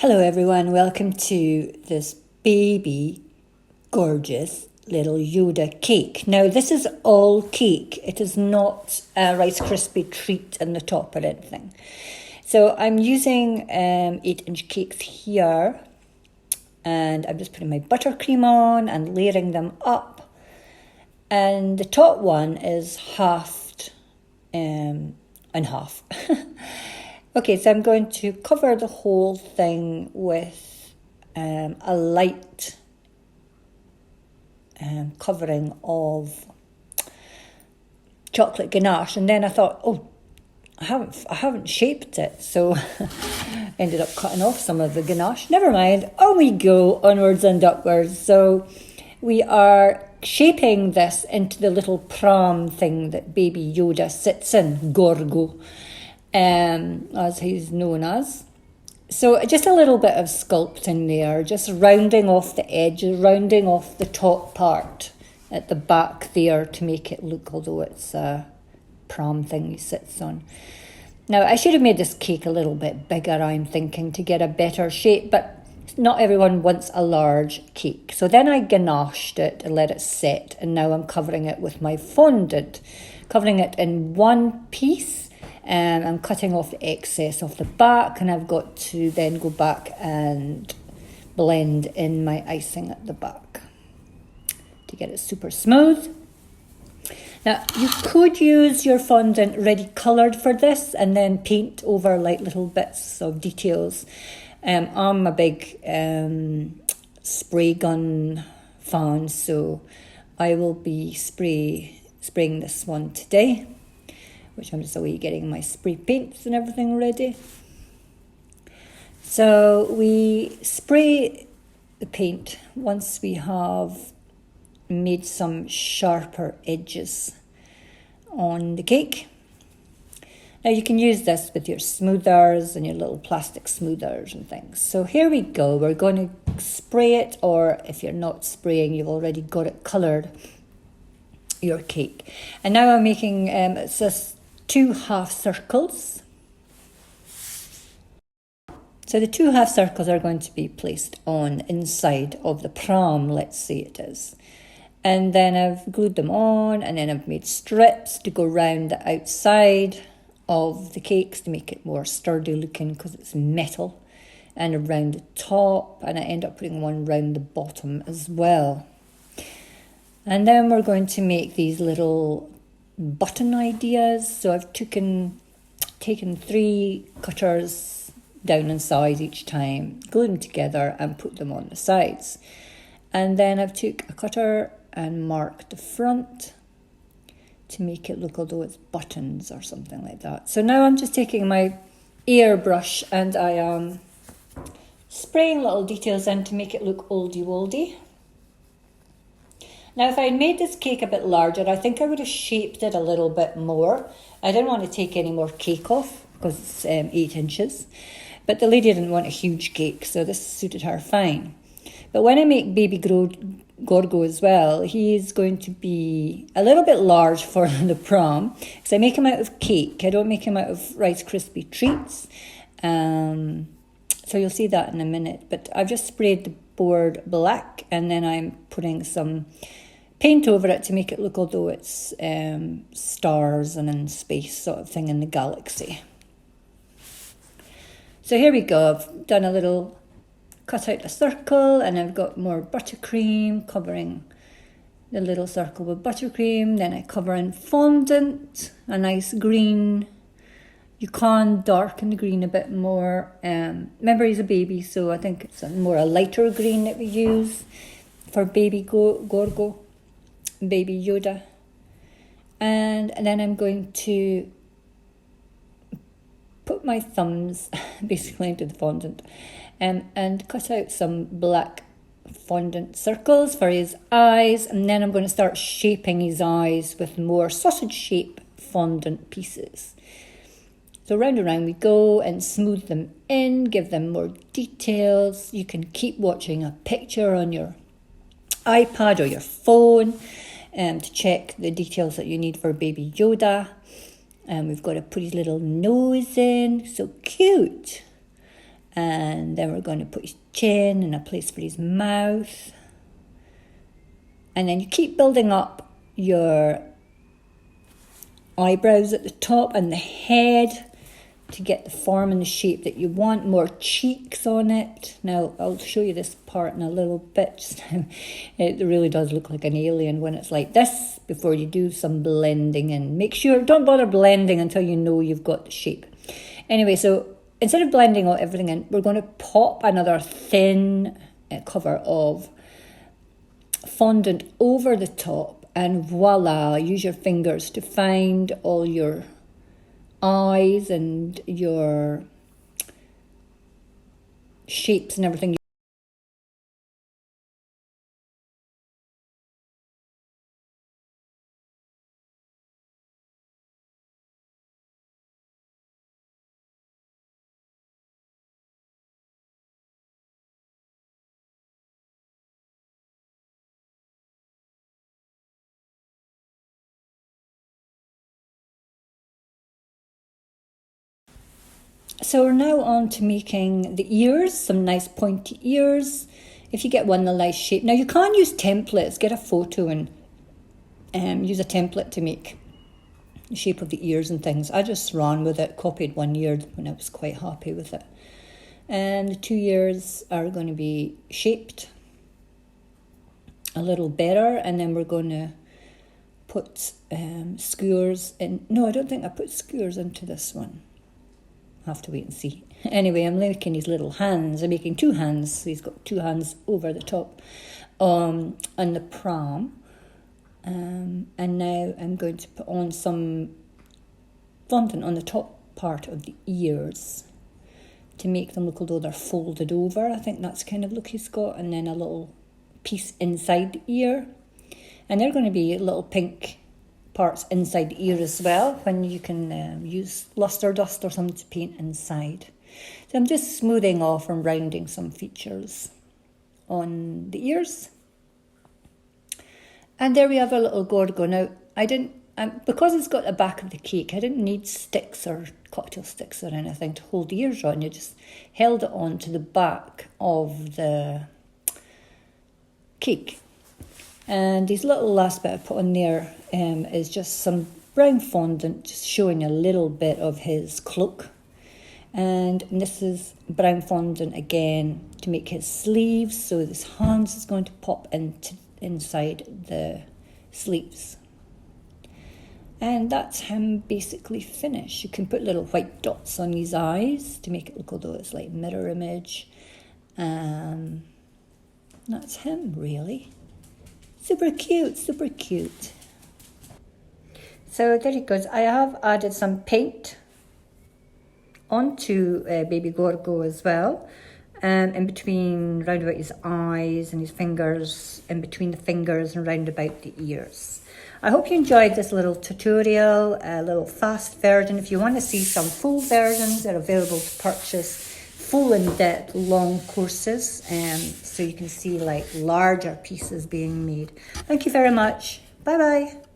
Hello everyone, welcome to this baby gorgeous little Yoda cake. Now this is all cake, it is not a Rice Krispie treat in the top or anything. So I'm using 8-inch cakes here, and I'm just putting my buttercream on and layering them up. And the top one is halved in half. Okay, so I'm going to cover the whole thing with a light covering of chocolate ganache, and then I thought, I haven't shaped it, so ended up cutting off some of the ganache. Never mind, on we go, onwards and upwards. So we are shaping this into the little pram thing that baby Yoda sits in, Gorgo, as he's known as. So just a little bit of sculpting there, just rounding off the edges, rounding off the top part at the back there to make it look, although it's a pram thing he sits on. Now, I should have made this cake a little bit bigger, I'm thinking, to get a better shape, but not everyone wants a large cake. So then I ganached it and let it set, and now I'm covering it with my fondant, covering it in one piece. I'm cutting off the excess off the back, and I've got to then go back and blend in my icing at the back to get it super smooth. Now, you could use your fondant ready coloured for this and then paint over like little bits of details. I'm a big spray gun fan, so I will be spraying this one today, which I'm just away getting my spray paints and everything ready. So we spray the paint once we have made some sharper edges on the cake. Now you can use this with your smoothers and your little plastic smoothers and things. So here we go, we're going to spray it, or if you're not spraying, you've already got it coloured, your cake. And now I'm making, it's just 2 half circles. So the 2 half circles are going to be placed on inside of the pram, let's say it is. And then I've glued them on, and then I've made strips to go round the outside of the cakes to make it more sturdy looking because it's metal, and around the top, and I end up putting one round the bottom as well. And then we're going to make these little button ideas. So I've taken 3 cutters down inside each time, glued them together and put them on the sides. And then I've took a cutter and marked the front to make it look although it's buttons or something like that. So now I'm just taking my airbrush and I am spraying little details in to make it look oldie-woldy. Now, if I had made this cake a bit larger, I think I would have shaped it a little bit more. I didn't want to take any more cake off because it's 8 inches. But the lady didn't want a huge cake, so this suited her fine. But when I make baby Gorgo as well, he's going to be a little bit large for the pram. So I make him out of cake. I don't make him out of Rice Krispie treats. So you'll see that in a minute. But I've just sprayed the board black, and then I'm putting some paint over it to make it look although it's stars and in space sort of thing in the galaxy. So here we go. I've done a little, cut out a circle, and I've got more buttercream covering the little circle with buttercream. Then I cover in fondant, a nice green. You can darken the green a bit more. Remember, he's a baby, so I think it's a lighter green that we use for baby Gorgo, baby Yoda. And then I'm going to put my thumbs basically into the fondant and cut out some black fondant circles for his eyes. And then I'm going to start shaping his eyes with more sausage shape fondant pieces. So round and round we go and smooth them in, give them more details. You can keep watching a picture on your iPad or your phone to check the details that you need for baby Yoda. And we've got to put his little nose in, so cute. And then we're going to put his chin and a place for his mouth. And then you keep building up your eyebrows at the top and the head to get the form and the shape that you want. More cheeks on it. Now, I'll show you this part in a little bit. It really does look like an alien when it's like this, before you do some blending in. Make sure, don't bother blending until you know you've got the shape. Anyway, so instead of blending all everything in, we're going to pop another thin cover of fondant over the top, and voila, use your fingers to find all your eyes and your shapes and everything. So we're now on to making the ears, some nice pointy ears. If you get one in a nice shape. Now you can use templates, get a photo and use a template to make the shape of the ears and things. I just ran with it, copied one ear when I was quite happy with it. And the 2 ears are going to be shaped a little better, and then we're going to put skewers in. No, I don't think I put skewers into this one. I'll have to wait and see. Anyway, I'm making his little hands. I'm making 2 hands. So he's got 2 hands over the top on the pram. And now I'm going to put on some fondant on the top part of the ears to make them look as though they're folded over. I think that's kind of look he's got. And then a little piece inside the ear. And they're going to be little pink parts inside the ear as well, when you can use luster dust or something to paint inside. So I'm just smoothing off and rounding some features on the ears. And there we have a little Gorgo. Now, I didn't, because it's got the back of the cake, I didn't need sticks or cocktail sticks or anything to hold the ears on. You just held it on to the back of the cake. And this little last bit I put on there is just some brown fondant, just showing a little bit of his cloak. And this is brown fondant again to make his sleeves. So his hands is going to pop inside the sleeves. And that's him basically finished. You can put little white dots on his eyes to make it look as though it's like mirror image. That's him, really. Super cute, super cute. So there he goes. I have added some paint onto Baby Gorgo as well. In between, round about his eyes and his fingers, in between the fingers and round about the ears. I hope you enjoyed this little tutorial, a little fast version. If you want to see some full versions, they're available to purchase. Full in-depth long courses, so you can see like larger pieces being made. Thank you very much. Bye bye.